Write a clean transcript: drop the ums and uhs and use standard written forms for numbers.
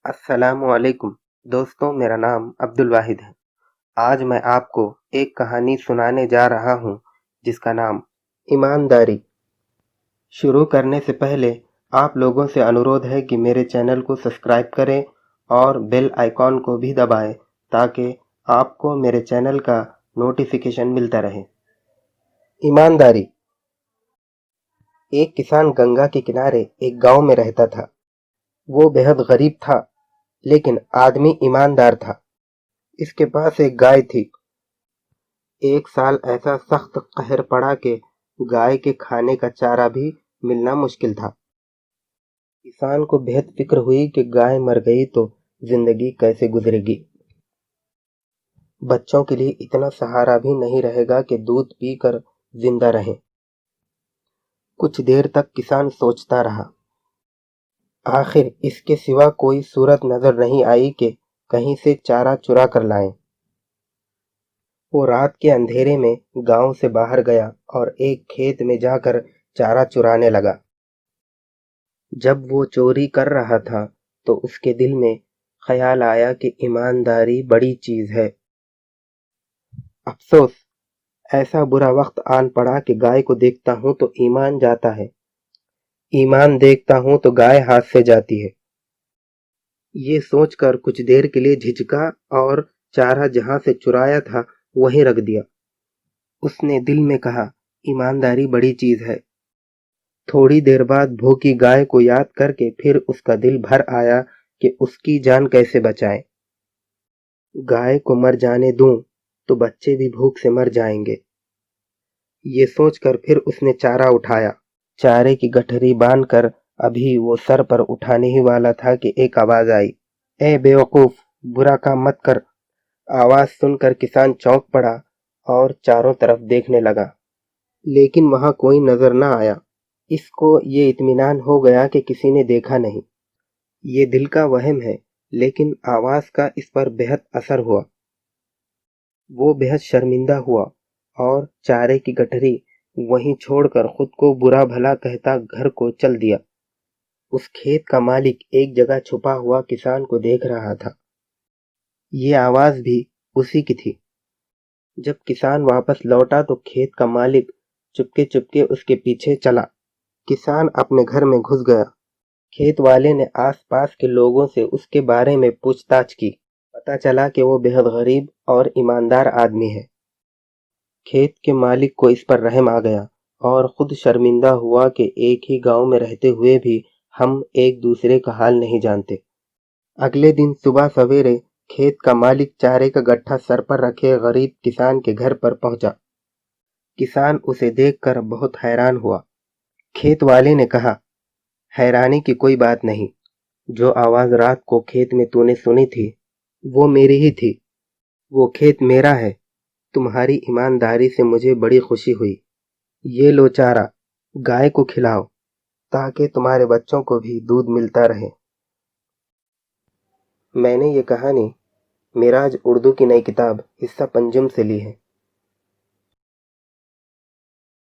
السلام علیکم دوستوں، میرا نام عبدالواحد ہے۔ آج میں آپ کو ایک کہانی سنانے جا رہا ہوں جس کا نام ایمانداری۔ شروع کرنے سے پہلے آپ لوگوں سے انورودھ ہے کہ میرے چینل کو سبسکرائب کریں اور بیل آئیکن کو بھی دبائیں تاکہ آپ کو میرے چینل کا نوٹیفیکیشن ملتا رہے۔ ایمانداری۔ ایک کسان گنگا کے کنارے ایک گاؤں میں رہتا تھا۔ وہ بہت غریب تھا لیکن آدمی ایماندار تھا۔ اس کے پاس ایک گائے تھی۔ ایک سال ایسا سخت قہر پڑا کہ گائے کے کھانے کا چارہ بھی ملنا مشکل تھا۔ کسان کو بہت فکر ہوئی کہ گائے مر گئی تو زندگی کیسے گزرے گی۔ بچوں کے لیے اتنا سہارا بھی نہیں رہے گا کہ دودھ پی کر زندہ رہیں۔ کچھ دیر تک کسان سوچتا رہا۔ آخر اس کے سوا کوئی صورت نظر نہیں آئی کہ کہیں سے چارہ چرا کر لائیں۔ وہ رات کے اندھیرے میں گاؤں سے باہر گیا اور ایک کھیت میں جا کر چارہ چرانے لگا۔ جب وہ چوری کر رہا تھا تو اس کے دل میں خیال آیا کہ ایمانداری بڑی چیز ہے۔ افسوس، ایسا برا وقت آن پڑا کہ گائے کو دیکھتا ہوں تو ایمان جاتا ہے، ایمان دیکھتا ہوں تو گائے ہاتھ سے جاتی ہے۔ یہ سوچ کر کچھ دیر کے لیے جھجکا اور چارہ جہاں سے چرایا تھا وہیں رکھ دیا۔ اس نے دل میں کہا، ایمانداری بڑی چیز ہے۔ تھوڑی دیر بعد بھوکی گائے کو یاد کر کے پھر اس کا دل بھر آیا کہ اس کی جان کیسے بچائیں۔ گائے کو مر جانے دوں تو بچے بھی بھوک سے مر جائیں گے۔ یہ سوچ کر پھر اس نے چارہ اٹھایا۔ چارے کی گٹھری باندھ کر ابھی وہ سر پر اٹھانے ہی والا تھا کہ ایک آواز آئی، اے بے وقوف، برا کام مت کر۔ آواز سن کر کسان چونک پڑا اور چاروں طرف دیکھنے لگا، لیکن وہاں کوئی نظر نہ آیا۔ اس کو یہ اطمینان ہو گیا کہ کسی نے دیکھا نہیں۔ یہ دل کا وہم ہے، لیکن آواز کا اس پر بہت اثر ہوا۔ وہ بہت شرمندہ ہوا اور چارے کی گٹھری وہیں چھوڑ کر خود کو برا بھلا کہتا گھر کو چل دیا۔ اس کھیت کا مالک ایک جگہ چھپا ہوا کسان کو دیکھ رہا تھا۔ یہ آواز بھی اسی کی تھی۔ جب کسان واپس لوٹا تو کھیت کا مالک چپکے چپکے اس کے پیچھے چلا۔ کسان اپنے گھر میں گھس گیا۔ کھیت والے نے آس پاس کے لوگوں سے اس کے بارے میں پوچھ تاچھ کی۔ پتہ چلا کہ وہ بہت غریب اور ایماندار آدمی ہے۔ کھیت کے مالک کو اس پر رحم آ گیا اور خود شرمندہ ہوا کہ ایک ہی گاؤں میں رہتے ہوئے بھی ہم ایک دوسرے کا حال نہیں جانتے۔ اگلے دن صبح سویرے کھیت کا مالک چارے کا گٹھا سر پر رکھے غریب کسان کے گھر پر پہنچا۔ کسان اسے دیکھ کر بہت حیران ہوا۔ کھیت والے نے کہا، حیرانی کی کوئی بات نہیں، جو آواز رات کو کھیت میں تو نے سنی تھی وہ میری ہی تھی۔ وہ کھیت میرا ہے۔ تمہاری ایمانداری سے مجھے بڑی خوشی ہوئی۔ یہ لو چارہ، گائے کو کھلاؤ تاکہ تمہارے بچوں کو بھی دودھ ملتا رہے۔ میں نے یہ کہانی معراج اردو کی نئی کتاب حصہ پنجم سے لی ہے۔